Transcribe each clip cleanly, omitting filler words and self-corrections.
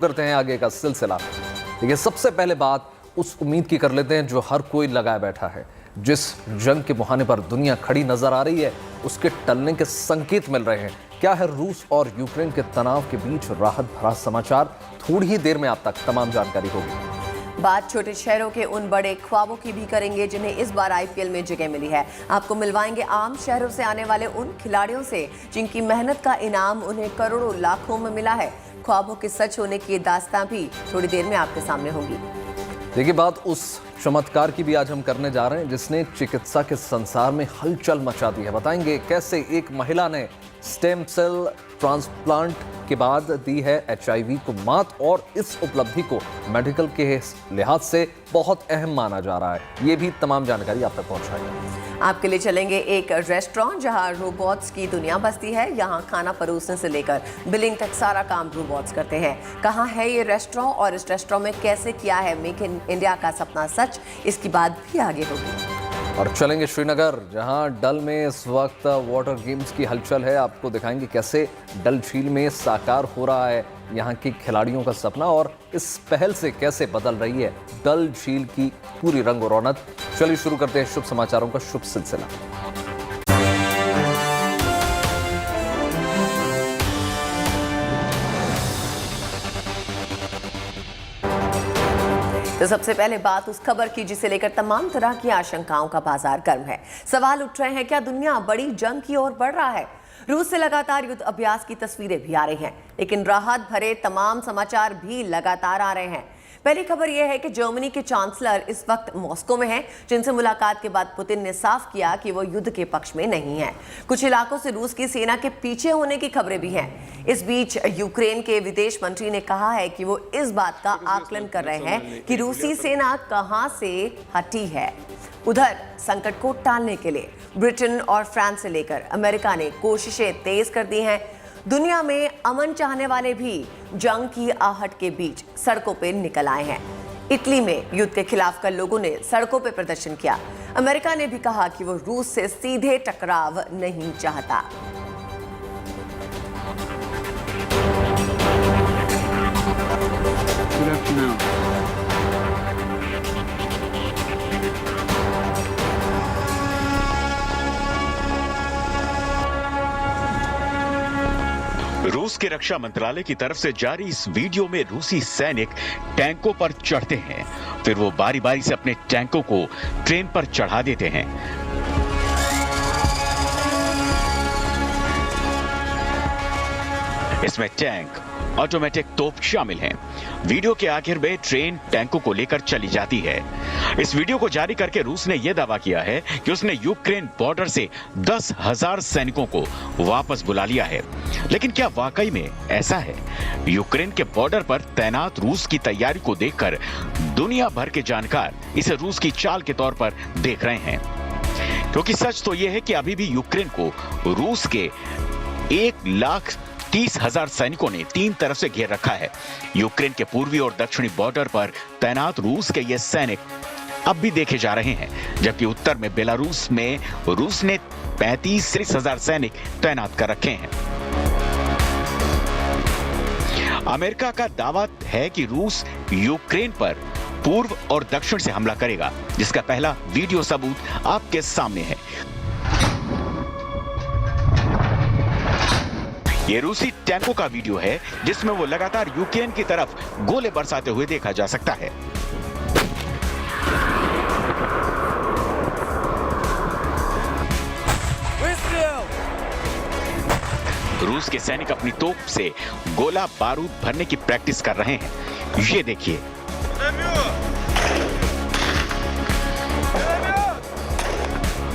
करते हैं आगे का सिलसिला। देखिए, सबसे पहले बात उस उम्मीद की कर लेते हैं जो हर कोई लगाए बैठा है। जिस जंग के मुहाने पर दुनिया खड़ी नजर आ रही है, उसके टलने के संकेत मिल रहे हैं। क्या है रूस और यूक्रेन के तनाव के बीच राहत भरा समाचार? थोड़ी ही देर में आप तक तमाम जानकारी होगी। बात छोटे शहरों के उन बड़े ख्वाबों की भी करेंगे जिन्हें इस बार आईपीएल में जगह मिली है। आपको मिलवाएंगे आम शहरों से आने वाले उन खिलाड़ियों से जिनकी मेहनत का इनाम उन्हें करोड़ों लाखों में मिला है। ख्वाबों के सच होने की दास्तां भी थोड़ी देर में आपके सामने होगी। देखिए, बात उस चमत्कार की भी आज हम करने जा रहे हैं जिसने चिकित्सा के संसार में हलचल मचा दी है। बताएंगे कैसे एक महिला ने स्टेम सेल ट्रांसप्लांट के बाद दी है एचआईवी को मात, और इस उपलब्धि को मेडिकल के लिहाज से बहुत अहम माना जा रहा है। ये भी तमाम जानकारी आप तक पहुंचाएंगे। आपके लिए चलेंगे एक रेस्टोरेंट जहां रोबोट्स की दुनिया बसती है। यहां खाना परोसने से लेकर बिलिंग तक सारा काम रोबोट्स करते हैं। कहां है ये रेस्टोरेंट और इस रेस्टोरेंट में कैसे किया है मेक इन इंडिया का सपना सच, इसकी बात भी आगे होगी। और चलेंगे श्रीनगर, जहां डल में इस वक्त वाटर गेम्स की हलचल है। आपको दिखाएंगे कैसे डल झील में साकार हो रहा है यहां के खिलाड़ियों का सपना, और इस पहल से कैसे बदल रही है डल झील की पूरी रंग और रौनक। चलिए शुरू करते हैं शुभ समाचारों का शुभ सिलसिला। तो सबसे पहले बात उस खबर की जिसे लेकर तमाम तरह की आशंकाओं का बाजार गर्म है। सवाल उठ रहे हैं, क्या दुनिया बड़ी जंग की ओर बढ़ रहा है? रूस से लगातार युद्ध अभ्यास की तस्वीरें भी आ रही हैं, लेकिन राहत भरे तमाम समाचार भी लगातार आ रहे हैं। पहली खबर यह है कि जर्मनी के चांसलर इस वक्त मॉस्को में हैं, जिनसे मुलाकात के बाद पुतिन ने साफ किया कि वो युद्ध के पक्ष में नहीं है। कुछ इलाकों से रूस की सेना के पीछे होने की खबरें भी हैं। इस बीच यूक्रेन के विदेश मंत्री ने कहा है कि वो इस बात का आकलन कर रहे हैं कि रूसी सेना कहां से हटी है। उधर संकट को टालने के लिए ब्रिटेन और फ्रांस से लेकर अमेरिका ने कोशिशें तेज कर दी हैं। दुनिया में अमन चाहने वाले भी जंग की आहट के बीच सड़कों पे निकल आए हैं। इटली में युद्ध के खिलाफ कल लोगों ने सड़कों पे प्रदर्शन किया। अमेरिका ने भी कहा कि वो रूस से सीधे टकराव नहीं चाहता। रूस के रक्षा मंत्रालय की तरफ से जारी इस वीडियो में रूसी सैनिक टैंकों पर चढ़ते हैं, फिर वो बारी बारी से अपने टैंकों को ट्रेन पर चढ़ा देते हैं। इसमें टैंक, ऑटोमेटिक तोप शामिल हैं। वीडियो के आखिर में ट्रेन टैंकों को लेकर चली जाती है। इस वीडियो को जारी करके रूस ने यह दावा किया है कि उसने यूक्रेन बॉर्डर से 10,000 सैनिकों को वापस बुला लिया है। लेकिन क्या वाकई में ऐसा है? यूक्रेन के बॉर्डर पर तैनात रूस की तैयारी को देखकर दुनिया भर के जानकार इसे रूस की चाल के तौर पर देख रहे हैं, क्योंकि सच तो यह है कि अभी भी यूक्रेन को रूस के 1,30,000 सैनिकों ने तीन तरफ से घेर रखा है। यूक्रेन के पूर्वी और दक्षिणी बॉर्डर पर तैनात रूस के ये सैनिक अब भी देखे जा रहे हैं, जबकि उत्तर में बेलारूस में रूस ने 35,000 सैनिक तैनात कर रखे हैं। अमेरिका का दावा है कि रूस यूक्रेन पर पूर्व और दक्षिण से हमला करेगा, जिसका पहला वीडियो सबूत आपके सामने है। ये रूसी टैंकों का वीडियो है जिसमें वो लगातार यूक्रेन की तरफ गोले बरसाते हुए देखा जा सकता है। रूस के सैनिक अपनी तोप से गोला बारूद भरने की प्रैक्टिस कर रहे हैं। ये देखिए,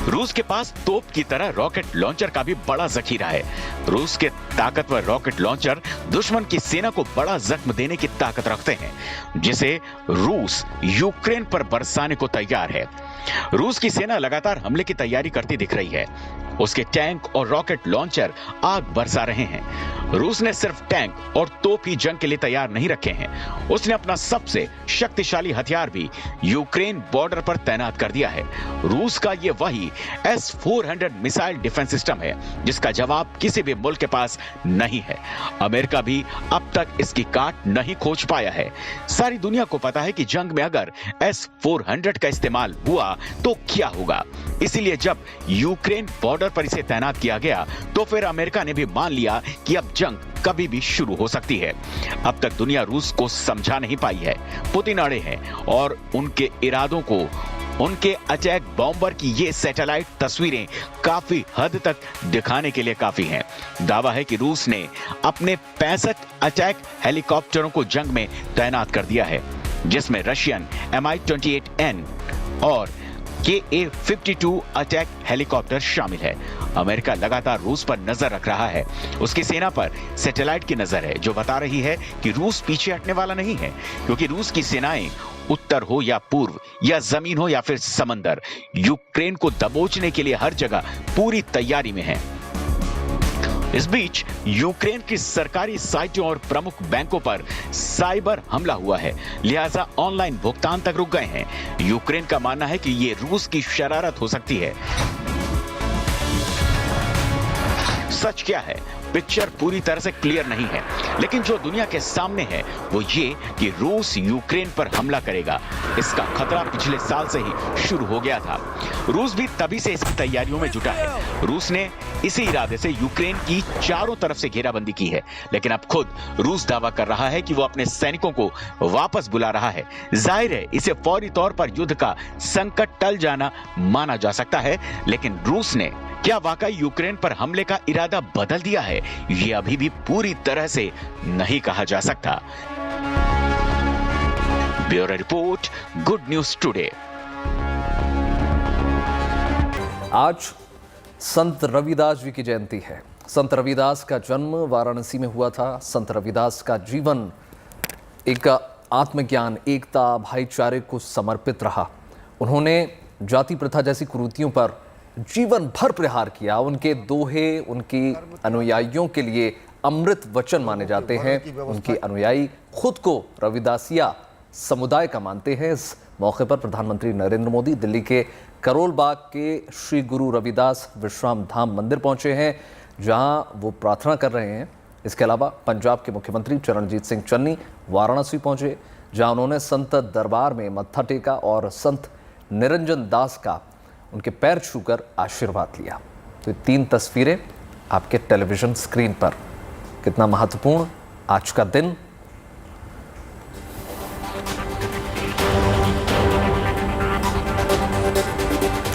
रूस के पास तोप की तरह रॉकेट लॉन्चर का भी बड़ा जखीरा है। रूस के ताकतवर रॉकेट लॉन्चर दुश्मन की सेना को बड़ा जख्म देने की ताकत रखते हैं, जिसे रूस यूक्रेन पर बरसाने को तैयार है। रूस की सेना लगातार हमले की तैयारी करती दिख रही है। उसके टैंक और रॉकेट लॉन्चर आग बरसा रहे हैं। रूस ने सिर्फ टैंक और तोप ही जंग के लिए तैयार नहीं रखे हैं, उसने अपना सबसे शक्तिशाली हथियार भी यूक्रेन बॉर्डर पर तैनात कर दिया है। रूस का यह वही S-400 मिसाइल डिफेंस सिस्टम है जिसका जवाब किसी भी मुल्क के पास नहीं है। अमेरिका भी अब तक इसकी काट नहीं खोज पाया है। सारी दुनिया को पता है कि जंग में अगर S-400 का इस्तेमाल हुआ तो क्या होगा। इसीलिए जब यूक्रेन बॉर्डर पर इसे तैनात किया गया तो फिर अमेरिका ने भी मान लिया कि अब जंग कभी भी शुरू हो सकती है। अब तक दुनिया रूस को समझा नहीं पाई है। पुतिन अड़े हैं और उनके इरादों को उनके अटैक बॉम्बर की ये सैटेलाइट तस्वीरें काफी हद तक दिखाने के लिए काफी हैं। दावा है कि रूस ने अपने 65 अटैक हेलीकॉप्टरों को जंग में तैनात कर दिया है, जिसमें रशियन Mi-28N और Ka-52 अटैक हेलीकॉप्टर शामिल है। अमेरिका लगातार रूस पर नजर रख रहा है। उसकी सेना पर सैटेलाइट की नजर है जो बता रही है कि रूस पीछे हटने वाला नहीं है, क्योंकि रूस की सेनाएं उत्तर हो या पूर्व या जमीन हो या फिर समंदर, यूक्रेन को दबोचने के लिए हर जगह पूरी तैयारी में है। इस बीच यूक्रेन की सरकारी साइटों और प्रमुख बैंकों पर साइबर हमला हुआ है, लिहाजा ऑनलाइन भुगतान तक रुक गए हैं। यूक्रेन का मानना है कि यह रूस की शरारत हो सकती है। सच क्या है, पिक्चर पूरी तरह से क्लियर नहीं है, लेकिन जो दुनिया के सामने है वो ये कि रूस यूक्रेन पर हमला करेगा। इसका खतरा पिछले साल से ही शुरू हो गया था। रूस भी तभी से इसकी तैयारियों में जुटा है। रूस ने इसी इरादे से यूक्रेन की चारों तरफ से घेराबंदी की है, लेकिन अब खुद रूस दावा कर रहा है कि वो अपने सैनिकों को वापस बुला रहा है। जाहिर है इसे फौरी तौर पर युद्ध का संकट टल जाना माना जा सकता है, लेकिन रूस ने क्या वाकई यूक्रेन पर हमले का इरादा बदल दिया है, ये अभी भी पूरी तरह से नहीं कहा जा सकता। Bureau report, good news today. आज संत रविदास जी की जयंती है। संत रविदास का जन्म वाराणसी में हुआ था। संत रविदास का जीवन एक आत्मज्ञान, एकता, भाईचारे को समर्पित रहा। उन्होंने जाति प्रथा जैसी कुरीतियों पर जीवन भर प्रहार किया। उनके दोहे उनकी अनुयायियों के लिए अमृत वचन माने जाते हैं। उनके अनुयायी खुद को रविदासिया समुदाय का मानते हैं। इस मौके पर प्रधानमंत्री नरेंद्र मोदी दिल्ली के करोल बाग के श्री गुरु रविदास विश्राम धाम मंदिर पहुंचे हैं, जहां वो प्रार्थना कर रहे हैं। इसके अलावा पंजाब के मुख्यमंत्री चरणजीत सिंह चन्नी वाराणसी पहुंचे, जहां उन्होंने संत दरबार में मत्था टेका और संत निरंजन दास का उनके पैर छूकर आशीर्वाद लिया। तो ये 3 तस्वीरें आपके टेलीविजन स्क्रीन पर। कितना महत्वपूर्ण आज का दिन।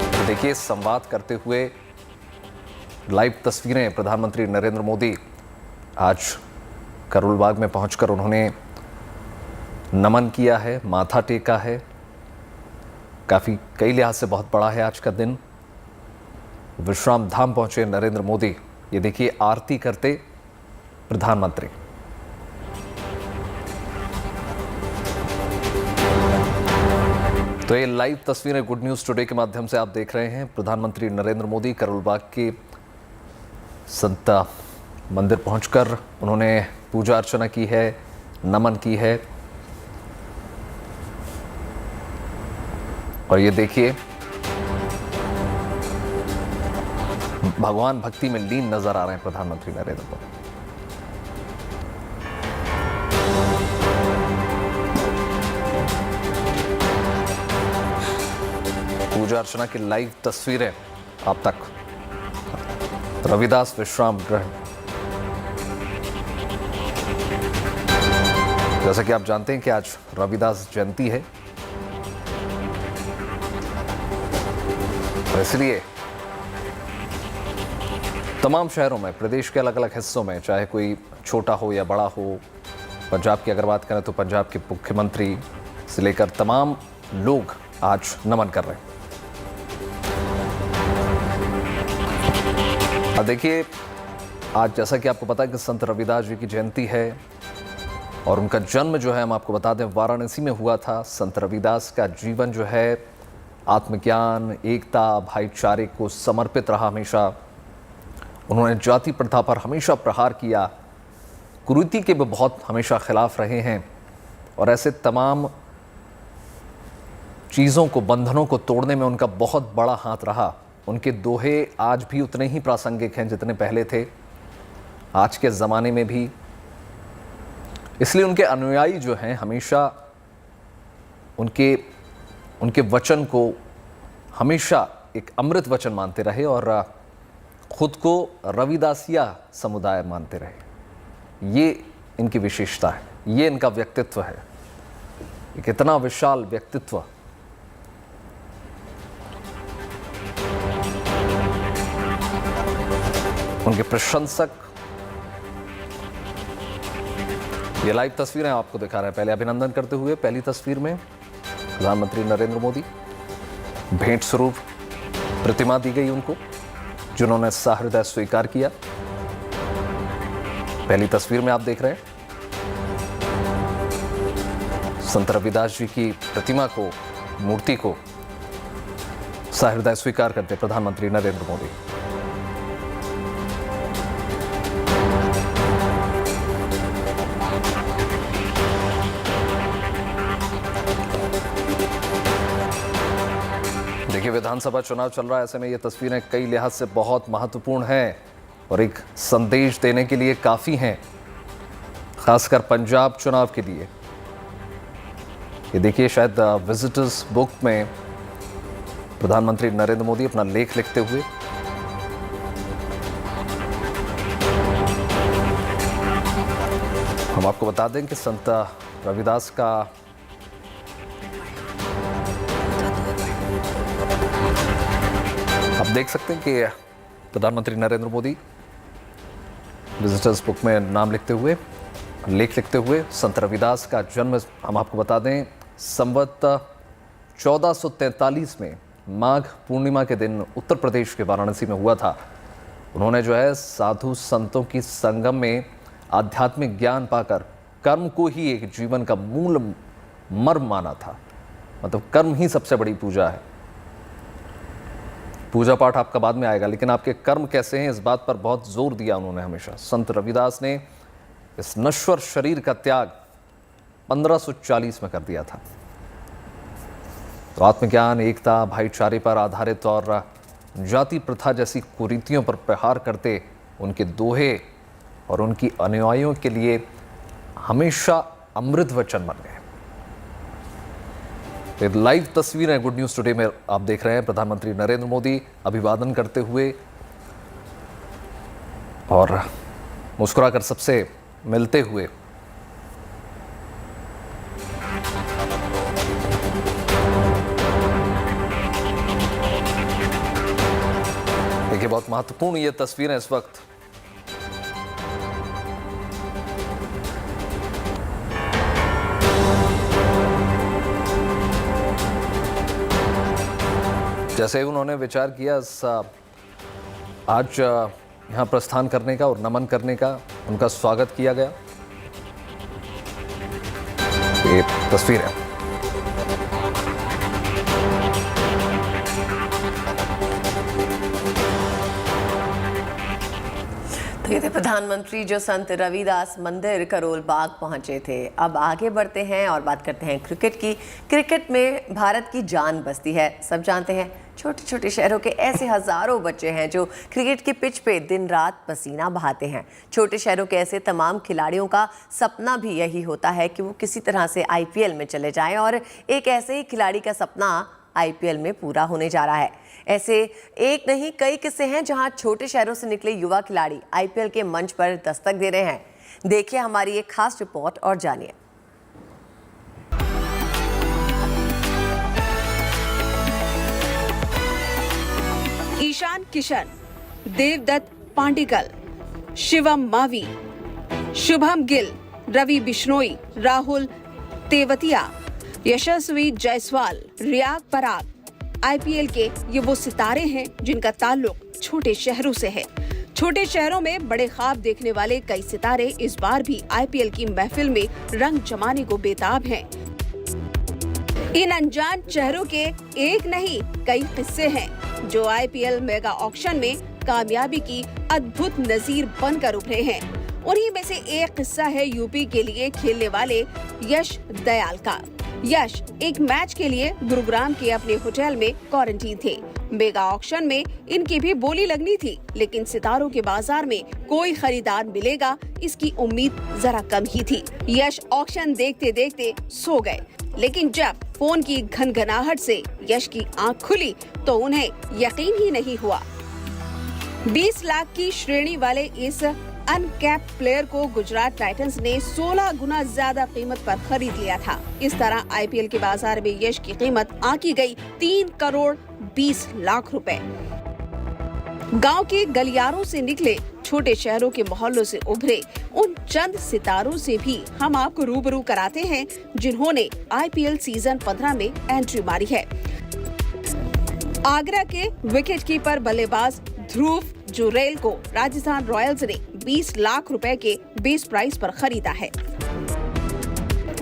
तो देखिए, संवाद करते हुए लाइव तस्वीरें प्रधानमंत्री नरेंद्र मोदी आज करोल बाग में पहुंचकर उन्होंने नमन किया है, माथा टेका है। काफ़ी कई लिहाज से बहुत बड़ा है आज का दिन। विश्राम धाम पहुंचे नरेंद्र मोदी। ये देखिए, आरती करते प्रधानमंत्री। तो ये लाइव तस्वीरें गुड न्यूज टुडे के माध्यम से आप देख रहे हैं। प्रधानमंत्री नरेंद्र मोदी करोल बाग के संत मंदिर पहुंचकर उन्होंने पूजा अर्चना की है, नमन की है। और ये देखिए, भगवान भक्ति में लीन नजर आ रहे हैं प्रधानमंत्री नरेंद्र मोदी। पूजा अर्चना की लाइव तस्वीरें आप तक। रविदास विश्राम गृह, जैसा कि आप जानते हैं कि आज रविदास जयंती है, और इसलिए तमाम शहरों में, प्रदेश के अलग अलग हिस्सों में, चाहे कोई छोटा हो या बड़ा हो, पंजाब की अगर बात करें तो पंजाब के मुख्यमंत्री से लेकर तमाम लोग आज नमन कर रहे हैं। अब देखिए, आज जैसा कि आपको पता है कि संत रविदास जी की जयंती है और उनका जन्म जो है, हम आपको बता दें, वाराणसी में हुआ था। संत रविदास का जीवन जो है आत्मज्ञान, एकता, भाईचारे को समर्पित रहा हमेशा। उन्होंने जाति प्रथा पर हमेशा प्रहार किया, कुरीति के भी बहुत हमेशा खिलाफ रहे हैं और ऐसे तमाम चीज़ों को, बंधनों को तोड़ने में उनका बहुत बड़ा हाथ रहा। उनके दोहे आज भी उतने ही प्रासंगिक हैं जितने पहले थे, आज के ज़माने में भी। इसलिए उनके अनुयायी जो हैं हमेशा उनके वचन को हमेशा एक अमृत वचन मानते रहे और खुद को रविदासिया समुदाय मानते रहे। ये इनकी विशेषता है, ये इनका व्यक्तित्व है, एक इतना विशाल व्यक्तित्व। उनके प्रशंसक, ये लाइव तस्वीरें आपको दिखा रहे हैं। पहले अभिनंदन करते हुए पहली तस्वीर में प्रधानमंत्री नरेंद्र मोदी, भेंट स्वरूप प्रतिमा दी गई उनको, जिन्होंने सहृदय स्वीकार किया। पहली तस्वीर में आप देख रहे हैं संत रविदास जी की प्रतिमा को, मूर्ति को सहृदय स्वीकार करते प्रधानमंत्री नरेंद्र मोदी। देखिए, विधानसभा चुनाव चल रहा है, ऐसे में ये तस्वीरें कई लिहाज से बहुत महत्वपूर्ण हैं और एक संदेश देने के लिए काफ़ी हैं, खासकर पंजाब चुनाव के लिए। ये देखिए, शायद विजिटर्स बुक में प्रधानमंत्री नरेंद्र मोदी अपना लेख लिखते हुए। हम आपको बता दें कि संत रविदास का आप देख सकते हैं कि प्रधानमंत्री नरेंद्र मोदी विजिटर्स बुक में नाम लिखते हुए, लेख लिखते हुए, संत रविदास का जन्म हम आपको बता दें संवत 1443 में माघ पूर्णिमा के दिन उत्तर प्रदेश के वाराणसी में हुआ था। उन्होंने जो है साधु संतों की संगम में आध्यात्मिक ज्ञान पाकर कर्म को ही एक जीवन का मूल मर्म माना था। मतलब कर्म ही सबसे बड़ी पूजा है। पूजा पाठ आपका बाद में आएगा, लेकिन आपके कर्म कैसे हैं इस बात पर बहुत जोर दिया उन्होंने हमेशा। संत रविदास ने इस नश्वर शरीर का त्याग 1540 में कर दिया था। तो आत्मज्ञान, एकता, भाईचारे पर आधारित और जाति प्रथा जैसी कुरीतियों पर प्रहार करते उनके दोहे और उनकी अनुयायियों के लिए हमेशा अमृत वचन बन गए। लाइव तस्वीरें गुड न्यूज टुडे में आप देख रहे हैं। प्रधानमंत्री नरेंद्र मोदी अभिवादन करते हुए और मुस्कुराकर सबसे मिलते हुए। देखिए, बहुत महत्वपूर्ण ये तस्वीरें इस वक्त। जैसे उन्होंने विचार किया आज यहाँ प्रस्थान करने का और नमन करने का, उनका स्वागत किया गया। ये तस्वीर है। तो ये थे प्रधानमंत्री जो संत रविदास मंदिर करोल बाग पहुंचे थे। अब आगे बढ़ते हैं और बात करते हैं क्रिकेट की। क्रिकेट में भारत की जान बसती है, सब जानते हैं। छोटे छोटे शहरों के ऐसे हजारों बच्चे हैं जो क्रिकेट की पिच पे दिन रात पसीना बहाते हैं। छोटे शहरों के ऐसे तमाम खिलाड़ियों का सपना भी यही होता है कि वो किसी तरह से आईपीएल में चले जाएं, और एक ऐसे ही खिलाड़ी का सपना आईपीएल में पूरा होने जा रहा है। ऐसे एक नहीं कई किस्से हैं जहां छोटे शहरों से निकले युवा खिलाड़ी आईपीएल के मंच पर दस्तक दे रहे हैं। देखिए हमारी एक खास रिपोर्ट और जानिए। ईशान किशन, देवदत्त पांडिकल, शिवम मावी, शुभम गिल, रवि बिश्नोई, राहुल तेवतिया, यशस्वी जायसवाल, रियाग पराग, आईपीएल के ये वो सितारे हैं जिनका ताल्लुक छोटे शहरों से है। छोटे शहरों में बड़े ख्वाब देखने वाले कई सितारे इस बार भी आईपीएल की महफिल में रंग जमाने को बेताब हैं। इन अनजान चेहरों के एक नहीं कई किस्से हैं जो आईपीएल मेगा ऑक्शन में कामयाबी की अद्भुत नजीर बनकर उभरे हैं। उन्हीं में से एक किस्सा है यूपी के लिए खेलने वाले यश दयाल का। यश एक मैच के लिए गुरुग्राम के अपने होटल में क्वारंटीन थे। मेगा ऑक्शन में इनकी भी बोली लगनी थी, लेकिन सितारों के बाजार में कोई खरीदार मिलेगा इसकी उम्मीद जरा कम ही थी। यश ऑक्शन देखते देखते सो गए, लेकिन जब फोन की घनघनाहट से यश की आंख खुली तो उन्हें यकीन ही नहीं हुआ। 20 लाख की श्रेणी वाले इस अनकैप्ड प्लेयर को गुजरात टाइटंस ने 16 गुना ज्यादा कीमत पर खरीद लिया था। इस तरह आईपीएल के बाजार में यश की कीमत आंकी गई 3 करोड़ 20 लाख रुपए। गांव के गलियारों से निकले, छोटे शहरों के मोहल्लों से उभरे उन चंद सितारों से भी हम आपको रूबरू कराते हैं जिन्होंने आईपीएल सीजन 15 में एंट्री मारी है। आगरा के विकेटकीपर बल्लेबाज ध्रुव जुरेल को राजस्थान रॉयल्स ने 20 लाख रुपए के बेस प्राइस पर खरीदा है।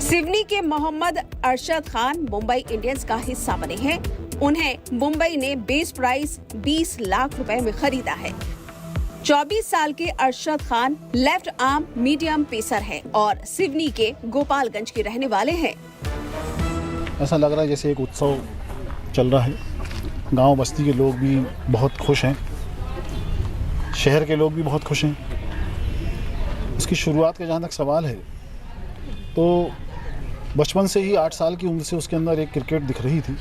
सिवनी के मोहम्मद अरशद खान मुंबई इंडियंस का हिस्सा बने हैं। उन्हें मुंबई ने बेस प्राइस 20 लाख रुपए में खरीदा है। 24 साल के Arshad Khan left arm medium pacer हैं और सिवनी के गोपालगंज के रहने वाले हैं। ऐसा लग रहा है जैसे एक उत्सव चल रहा है। गांव बस्ती के लोग भी बहुत खुश हैं, शहर के लोग भी बहुत खुश हैं। इसकी शुरुआत का जहाँ तक सवाल है तो बचपन से ही 8 साल की उम्र से उसके अंदर एक क्रिकेट दिख रही थी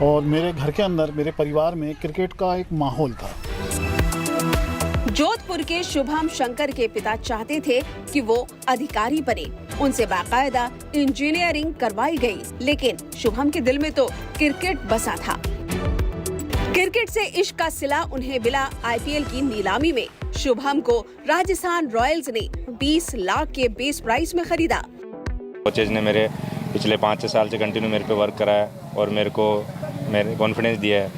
और मेरे घर के अंदर मेरे परिवार में क्रिकेट का एक माहौल था। जोधपुर के शुभम शंकर के पिता चाहते थे कि वो अधिकारी बने। उनसे बाकायदा इंजीनियरिंग करवाई गई, लेकिन शुभम के दिल में तो क्रिकेट बसा था। क्रिकेट से इश्क का सिला उन्हें मिला आईपीएल की नीलामी में। शुभम को राजस्थान रॉयल्स ने 20 लाख के बेस प्राइस में खरीदा। कोचेज ने मेरे पिछले 5-6 साल से कंटिन्यू मेरे पे वर्क कराया और मेरे कॉन्फिडेंस दिया है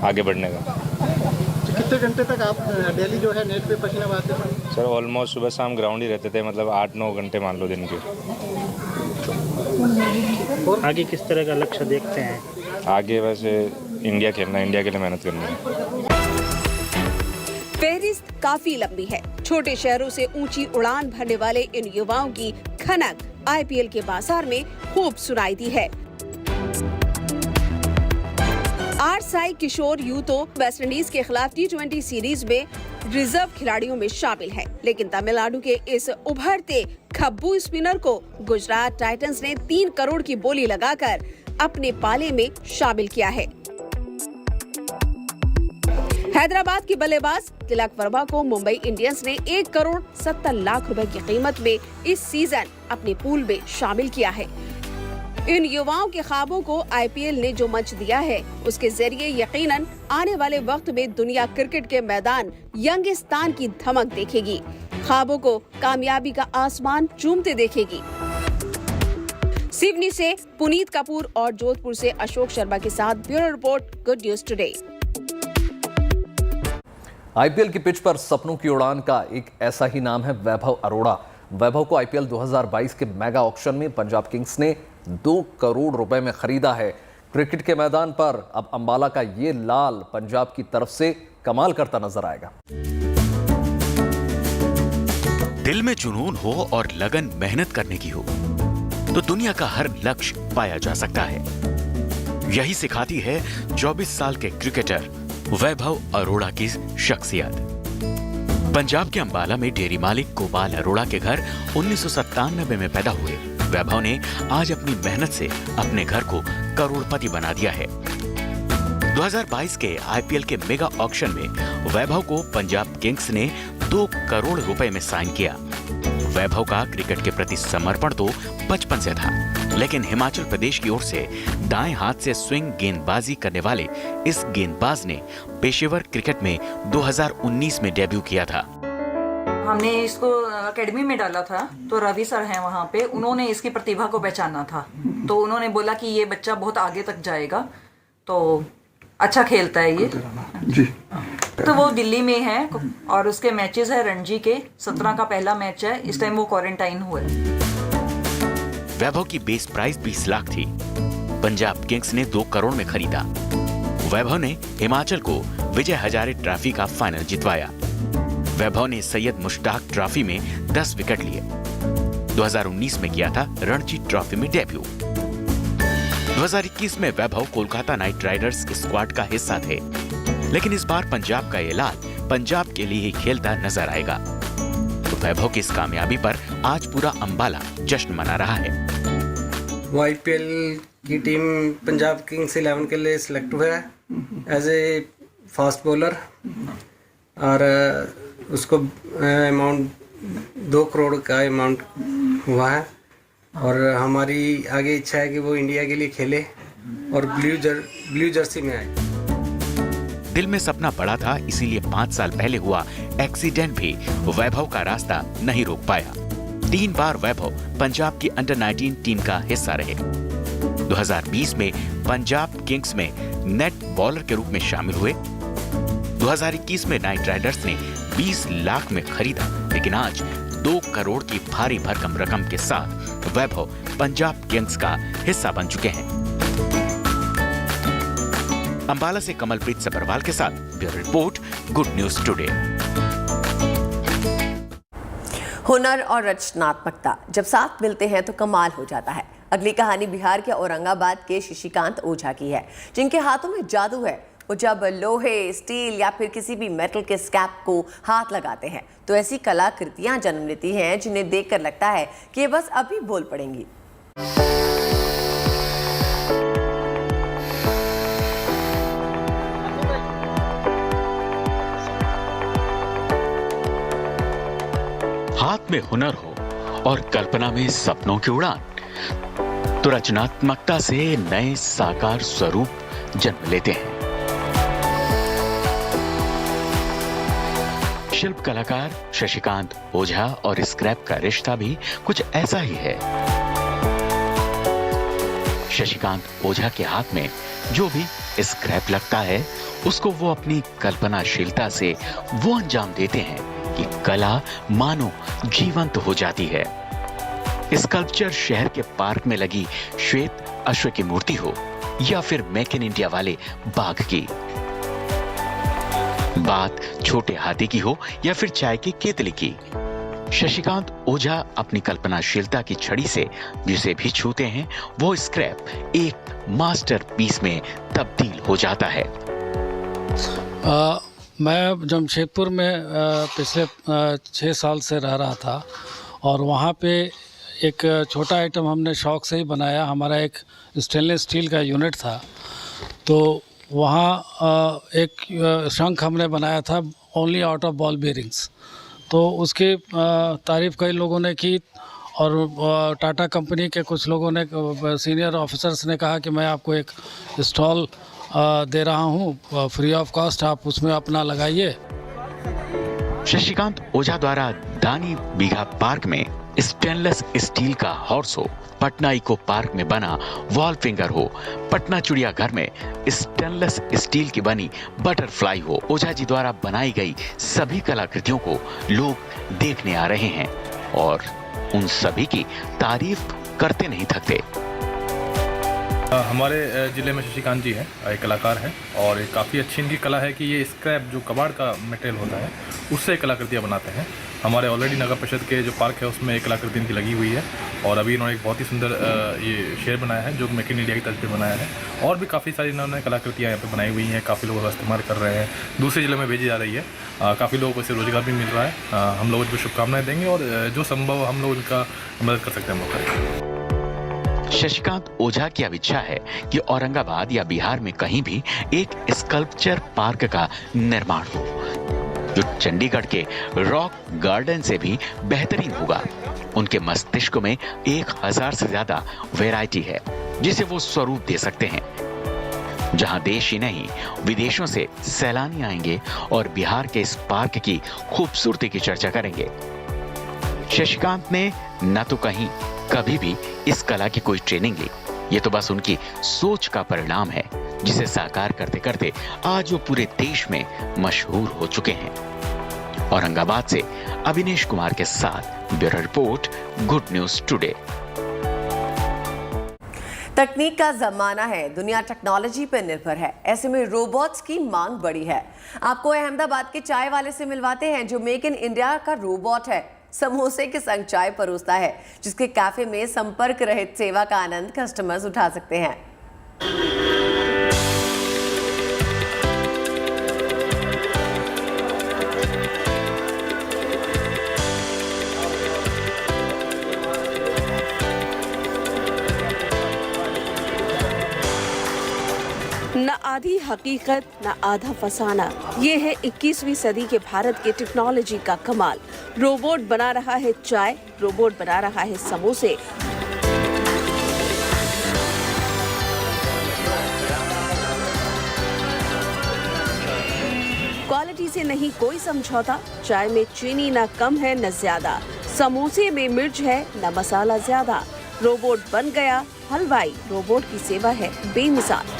आगे बढ़ने का। कितने घंटे तक आप डेली जो है नेट पे पसीना बहाते थे? सर ऑलमोस्ट सुबह शाम ग्राउंड ही रहते थे, मतलब 8-9 घंटे मान लो दिन के। आगे किस तरह का लक्ष्य देखते हैं? आगे वैसे इंडिया खेलना, इंडिया के लिए मेहनत करनी है। फहरिस्त काफी लंबी है। छोटे शहरों से ऊंची उड़ान भरने वाले इन युवाओं की खनक आईपीएल के बाजार में खूब सुनाई दी है। आर साई किशोर यूं तो वेस्टइंडीज के खिलाफ T20 सीरीज में रिजर्व खिलाड़ियों में शामिल है, लेकिन तमिलनाडु के इस उभरते खब्बू स्पिनर को गुजरात टाइटंस ने 3 करोड़ की बोली लगाकर अपने पाले में शामिल किया है। हैदराबाद की बल्लेबाज तिलक वर्मा को मुंबई इंडियंस ने 1 करोड़ 70 लाख रुपए की कीमत में इस सीजन अपने पूल में शामिल किया है। इन युवाओं के ख्वाबों को आईपीएल ने जो मंच दिया है, उसके जरिए यकीनन आने वाले वक्त में दुनिया क्रिकेट के मैदान यंगिस्तान की धमक देखेगी, ख्वाबों को कामयाबी का आसमान चूमते देखेगी। सिवनी से पुनीत कपूर और जोधपुर से अशोक शर्मा के साथ bureau report, good news today. IPL की पिच पर सपनों की उड़ान का एक ऐसा ही नाम है वैभव अरोड़ा। वैभव को आईपीएल 2022 के मेगा ऑक्शन में पंजाब किंग्स ने 2 करोड़ रुपए में खरीदा है। क्रिकेट के मैदान पर अब अंबाला का ये लाल पंजाब की तरफ से कमाल करता नजर आएगा। दिल में जुनून हो और लगन मेहनत करने की हो तो दुनिया का हर लक्ष्य पाया जा सकता है। यही सिखाती है 24 साल के क्रिकेटर वैभव अरोड़ा की शख्सियत। पंजाब के अंबाला में डेयरी मालिक गोपाल अरोड़ा के घर 1997 में पैदा हुए वैभव ने आज अपनी मेहनत से अपने घर को करोड़पति बना दिया है। 2022 के आईपीएल के मेगा ऑक्शन में वैभव को पंजाब किंग्स ने 2 करोड़ रुपए में साइन किया। वैभव का क्रिकेट के प्रति समर्पण तो बचपन से था, लेकिन हिमाचल प्रदेश की ओर से दाएं हाथ से स्विंग गेंदबाजी करने वाले इस गेंदबाज ने पेशेवर क्रिकेट में 2019 में डेब्यू किया था। हमने इसको एकेडमी में डाला था, तो रवि सर हैं वहाँ पे, उन्होंने इसकी प्रतिभा को पहचाना था, तो उन्होंने बोला कि ये बच्चा बहुत आगे तक जाएगा, तो अच्छा खेलता है ये जी। तो वो दिल्ली में है और उसके मैचेस है रणजी के, 17 का पहला मैच है, इस टाइम वो क्वारंटाइन हुआ है। वैभव की बेस प्राइस 20 लाख थी। पंजाब किंग्स ने 2 करोड़ में खरीदा। वैभव ने हिमाचल को विजय हजारे ट्रॉफी का फाइनल जितवाया। वैभव ने सैयद मुश्ताक ट्रॉफी में 10 विकेट लिए। 2019 में किया था रणजी ट्रॉफी में डेब्यू। 2021 में वैभव कोलकाता नाइट राइडर्स स्क्वाड का हिस्सा थे, लेकिन इस बार पंजाब का ये लाल पंजाब के लिए ही खेलता नजर आएगा। तो वैभव की इस कामयाबी पर आज पूरा अंबाला जश्न मना रहा है। वो IPL की टीम पंजाब किंग्स 11 के लिए सिलेक्ट हुआ है एज ए फास्ट बॉलर, और उसको अमाउंट 2 करोड़ का अमाउंट हुआ है। और हमारी आगे इच्छा है कि वो इंडिया के लिए खेले और ब्लू जर्सी में आए। दिल में सपना बड़ा था, इसीलिए 5 साल पहले हुआ एक्सीडेंट भी वैभव का रास्ता नहीं रोक पाया। 3 बार वैभव पंजाब की अंडर 19 टीम का हिस्सा रहे। 2020 में पंजाब किंग्स में नेट बॉलर के रूप में शामिल हुए। 2021 में नाइट राइडर्स ने 20 लाख में खरीदा, लेकिन आज 2 करोड़ की भारी भरकम रकम के साथ वैभव पंजाब किंग्स का हिस्सा बन चुके हैं। अंबाला से कमलप्रीत सपरवाल के साथ bureau report, good news today. हुनर और रचनात्मकता जब साथ मिलते हैं तो कमाल हो जाता है। अगली कहानी बिहार के औरंगाबाद के शशिकांत ओझा की है, जिनके हाथों में जादू है। वो जब लोहे, स्टील या फिर किसी भी मेटल के स्क्रैप को हाथ लगाते हैं तो ऐसी कलाकृतियां जन्म लेती हैं जिन्हें देखकर लगता है कि ये बस अभी बोल पड़ेंगी। हाथ में हुनर हो और कल्पना में सपनों की उड़ान, तो रचनात्मकता से नए साकार स्वरूप जन्म लेते हैं। शिल्प कलाकार शशिकांत ओझा और स्क्रैप का रिश्ता भी कुछ ऐसा ही है। शशिकांत ओझा के हाथ में जो भी स्क्रैप लगता है, उसको वो अपनी कल्पनाशीलता से वो अंजाम देते हैं कि कला मानो जीवंत हो जाती है। स्कल्पचर शहर के पार्क में लगी श्वेत अश्व की मूर्ति हो या फिर मेक इन इंडिया वाले बाघ की, बात छोटे हाथी की हो या फिर चाय की केतली की, शशिकांत ओझा अपनी कल्पनाशीलता की छड़ी से जिसे भी छूते हैं वो स्क्रैप एक मास्टरपीस में तब्दील हो जाता है। मैं जमशेदपुर में पिछले 6 साल से रह रहा था और वहाँ पे एक छोटा आइटम हमने शौक से ही बनाया। हमारा एक स्टेनलेस स्टील का यूनिट था, तो वहाँ एक शंख हमने बनाया था only out of ball bearings. तो उसकी तारीफ़ कई लोगों ने की और टाटा कंपनी के कुछ लोगों ने, सीनियर ऑफिसर्स ने कहा कि मैं आपको एक स्टॉल दे रहा हूँ फ्री ऑफ कॉस्ट, आप उसमें अपना लगाइए। शशिकांत ओझा द्वारा दानी बीघा पार्क में स्टेनलेस स्टील का हॉर्स हो, पटना इको पार्क में बना वॉल फिंगर हो, पटना चिड़ियाघर में स्टेनलेस स्टील की बनी बटरफ्लाई हो, ओझा जी द्वारा बनाई गई सभी कलाकृतियों को लोग देखने आ रहे हैं और उन सभी की तारीफ करते नहीं थकते। हमारे ज़िले में शशिकांत जी हैं, एक कलाकार हैं और काफ़ी अच्छी इनकी कला है कि ये स्क्रैप जो कबाड़ का मटेरियल होता है उससे कलाकृतियाँ बनाते हैं। हमारे ऑलरेडी नगर परिषद के जो पार्क है उसमें एक कलाकृति इनकी लगी हुई है और अभी इन्होंने एक बहुत ही सुंदर ये शेर बनाया है जो मेक इन इंडिया की तर्ज पे बनाया है। और भी काफ़ी सारी इन्होंने कलाकृतियाँ यहाँ पे बनाई हुई हैं, काफ़ी लोग इस्तेमाल कर रहे हैं, दूसरे ज़िले में भेजी जा रही है। काफ़ी लोगों को इससे रोजगार भी मिल रहा है। हम लोग इनको शुभकामनाएँ देंगे और जो संभव हम लोग इनका मदद कर सकते हैं मौका। शशिकांत ओझा की अब इच्छा है कि औरंगाबाद या बिहार में कहीं भी एक स्कल्पचर पार्क का निर्माण हो जो चंडीगढ़ के रॉक गार्डन से भी बेहतरीन होगा। उनके मस्तिष्क में 1000 से ज्यादा वैरायटी है जिसे वो स्वरूप दे सकते हैं, जहां देश ही नहीं विदेशों से सैलानी आएंगे और बिहार के इस पार्क की खूबसूरती की चर्चा करेंगे। शशिकांत ने न तो कहीं कभी भी इस कला की कोई ट्रेनिंग ली, ये तो बस उनकी सोच का परिणाम है जिसे साकार करते करते आज वो पूरे देश में मशहूर हो चुके हैं। औरंगाबाद से अभिनेश कुमार के साथ bureau report, good news today. तकनीक का जमाना है, दुनिया टेक्नोलॉजी पर निर्भर है। ऐसे में रोबोट्स की मांग बढ़ी है। आपको अहमदाबाद के चाय वाले से मिलवाते हैं जो मेक इन इंडिया का रोबोट है। समोसे के संग चाय परोसता है, जिसके कैफे में संपर्क रहित सेवा का आनंद कस्टमर्स उठा सकते हैं। न आधी हकीकत न आधा फसाना, ये है 21वीं सदी के भारत के टेक्नोलॉजी का कमाल। रोबोट बना रहा है चाय, रोबोट बना रहा है समोसे। क्वालिटी से नहीं कोई समझौता, चाय में चीनी न कम है न ज्यादा, समोसे में मिर्च है न मसाला ज्यादा। रोबोट बन गया हलवाई, रोबोट की सेवा है बेमिसाल।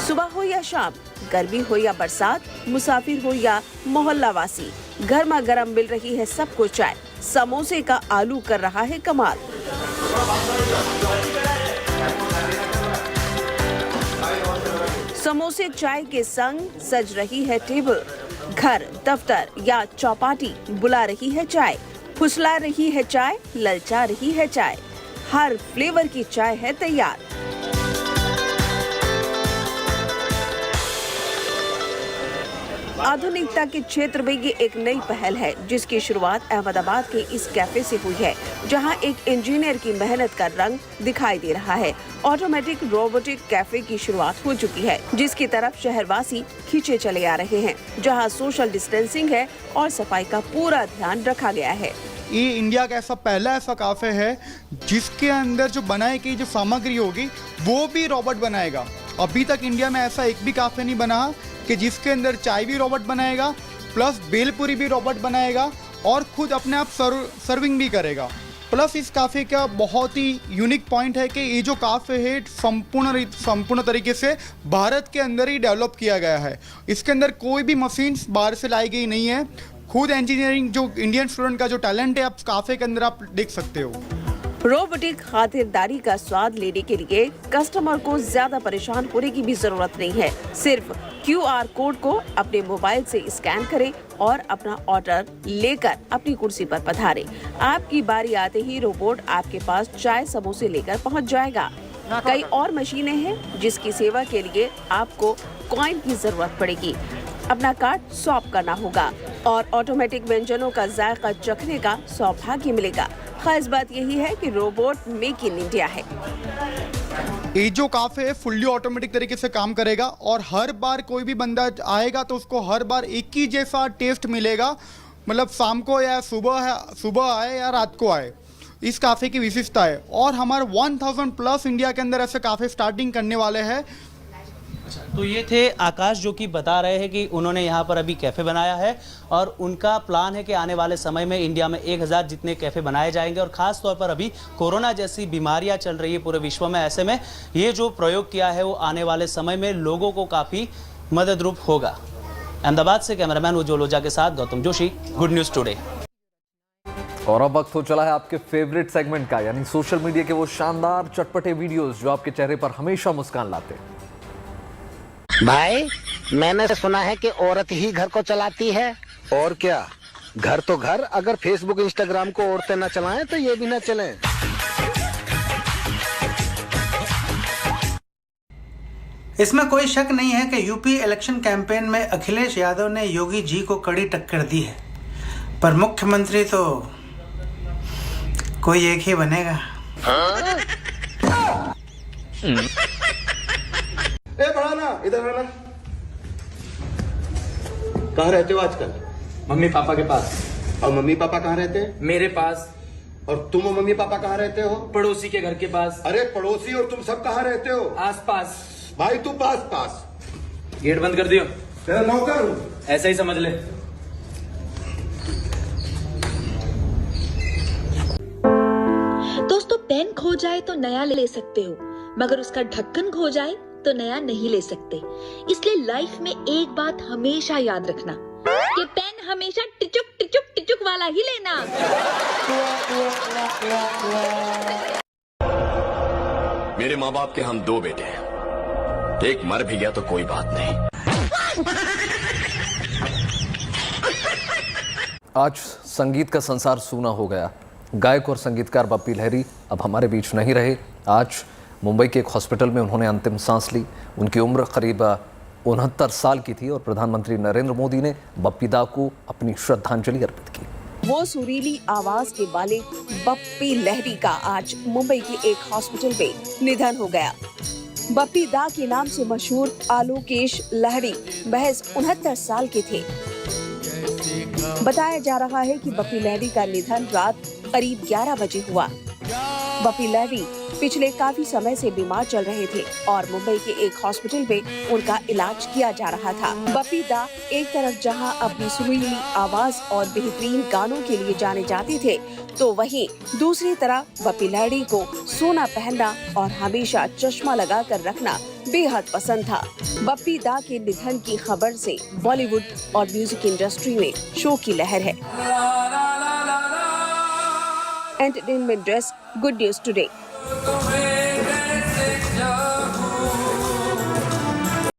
सुबह हो या शाम, गर्मी हो या बरसात, मुसाफिर हो या मोहल्ला वासी, गर्मा गर्म मिल रही है सबको चाय। समोसे का आलू कर रहा है कमाल। समोसे चाय के संग सज रही है टेबल। घर, दफ्तर या चौपाटी बुला रही है चाय, फुसला रही है चाय, ललचा रही है चाय। हर फ्लेवर की चाय है तैयार। आधुनिकता के क्षेत्र में ये एक नई पहल है, जिसकी शुरुआत अहमदाबाद के इस कैफे से हुई है, जहां एक इंजीनियर की मेहनत का रंग दिखाई दे रहा है। ऑटोमेटिक रोबोटिक कैफे की शुरुआत हो चुकी है, जिसकी तरफ शहरवासी खींचे चले आ रहे हैं, जहां सोशल डिस्टेंसिंग है और सफाई का पूरा ध्यान रखा गया है। ये इंडिया का ऐसा पहला ऐसा काफे है जिसके अंदर जो बनाई गई जो सामग्री होगी वो भी रोबोट बनाएगा। अभी तक इंडिया में ऐसा एक भी काफे नहीं बना कि जिसके अंदर चाय भी रोबोट बनाएगा, प्लस बेलपुरी भी रोबोट बनाएगा और खुद अपने आप सर्विंग भी करेगा। प्लस इस काफ़े का बहुत ही यूनिक पॉइंट है कि ये जो काफ़े है संपूर्ण तरीके से भारत के अंदर ही डेवलप किया गया है। इसके अंदर कोई भी मशीन बाहर से लाई गई नहीं है। खुद इंजीनियरिंग जो इंडियन स्टूडेंट का जो टैलेंट है आप काफ़े के अंदर आप देख सकते हो। रोबोटिक खातिरदारी का स्वाद लेने के लिए कस्टमर को ज्यादा परेशान होने की भी जरूरत नहीं है। सिर्फ QR कोड को अपने मोबाइल से स्कैन करें और अपना ऑर्डर लेकर अपनी कुर्सी पर पधारें। आपकी बारी आते ही रोबोट आपके पास चाय समोसे लेकर पहुंच जाएगा। कई और मशीनें हैं जिसकी सेवा के लिए आपको कॉइन की जरूरत पड़ेगी, अपना कार्ड स्वैप करना होगा और ऑटोमेटिक व्यंजनों का जायका चखने का सौभाग्य मिलेगा। खास बात यही है कि रोबोट मेक इन इंडिया है। ये जो काफ़े है फुल्ली ऑटोमेटिक तरीके से काम करेगा और हर बार कोई भी बंदा आएगा तो उसको हर बार एक ही जैसा टेस्ट मिलेगा, मतलब शाम को या सुबह आए या रात को आए। इस काफ़े की विशेषता है और हमारे 1000 प्लस इंडिया के अंदर ऐसे काफ़े स्टार्टिंग करने वाले हैं। तो ये थे आकाश जो कि बता रहे हैं कि उन्होंने यहाँ पर अभी कैफ़े बनाया है और उनका प्लान है कि आने वाले समय में इंडिया में 1000 जितने कैफ़े बनाए जाएंगे और ख़ास तौर पर अभी कोरोना जैसी बीमारियाँ चल रही है पूरे विश्व में, ऐसे में ये जो प्रयोग किया है वो आने वाले समय में लोगों को काफ़ी मददरूप होगा। अहमदाबाद से कैमरामैन उज्ज्वल ओझा के साथ Gautam Joshi, good news today. और अब वक्त हो चला है आपके फेवरेट सेगमेंट का, यानी सोशल मीडिया के वो शानदार चटपटे वीडियोस जो आपके चेहरे पर हमेशा मुस्कान लाते हैं। भाई मैंने सुना है कि औरत ही घर को चलाती है। और क्या, घर तो घर, अगर फेसबुक इंस्टाग्राम को औरतें न चलाएं तो ये भी न चलें। इसमें कोई शक नहीं है कि यूपी इलेक्शन कैंपेन में अखिलेश यादव ने योगी जी को कड़ी टक्कर दी है, पर मुख्यमंत्री तो कोई एक ही बनेगा। बढ़ाना, इधर आना। कहाँ रहते हो आजकल? मम्मी पापा के पास। और मम्मी पापा कहाँ रहते हैं? मेरे पास। और तुम और मम्मी पापा कहाँ रहते हो? पड़ोसी के घर के पास। अरे पड़ोसी और तुम सब कहाँ रहते हो? आस पास। भाई तू पास। गेट बंद कर दियो। तेरा नौकर हूँ। ऐसा ही समझ ले। दोस्तों, पेन खो जाए तो नया ले सकते हो, मगर उसका ढक्कन खो जाए तो नया नहीं ले सकते। इसलिए लाइफ में एक बात हमेशा याद रखना कि पेन हमेशा टिचुक टिचुक टिचुक वाला ही लेना। मेरे माँ बाप के हम 2 बेटे हैं, एक मर भी गया तो कोई बात नहीं। आज संगीत का संसार सूना हो गया। गायक और संगीतकार बप्पी लहरी अब हमारे बीच नहीं रहे। आज मुंबई के एक हॉस्पिटल में उन्होंने अंतिम सांस ली। उनकी उम्र करीब 69 साल की थी और प्रधानमंत्री नरेंद्र मोदी ने बप्पी दा को अपनी श्रद्धांजलि अर्पित की। वो सुरीली आवाज के वाले बप्पी लहरी का आज मुंबई के एक हॉस्पिटल में निधन हो गया। बप्पी दा के नाम से मशहूर आलोकेश लहरी महज 69 साल के थे। बताया जा रहा है कि बप्पी लहरी का निधन रात करीब 11 बजे हुआ। बप्पी लहरी पिछले काफी समय से बीमार चल रहे थे और मुंबई के एक हॉस्पिटल में उनका इलाज किया जा रहा था। बप्पी दा एक तरफ जहां अपनी सुरीली आवाज और बेहतरीन गानों के लिए जाने जाते थे, तो वहीं दूसरी तरफ बप्पी लहरी को सोना पहनना और हमेशा चश्मा लगाकर रखना बेहद पसंद था। बप्पी दा के निधन की खबर से बॉलीवुड और म्यूजिक इंडस्ट्री में शोक की लहर है। Entertainment desk, good news today.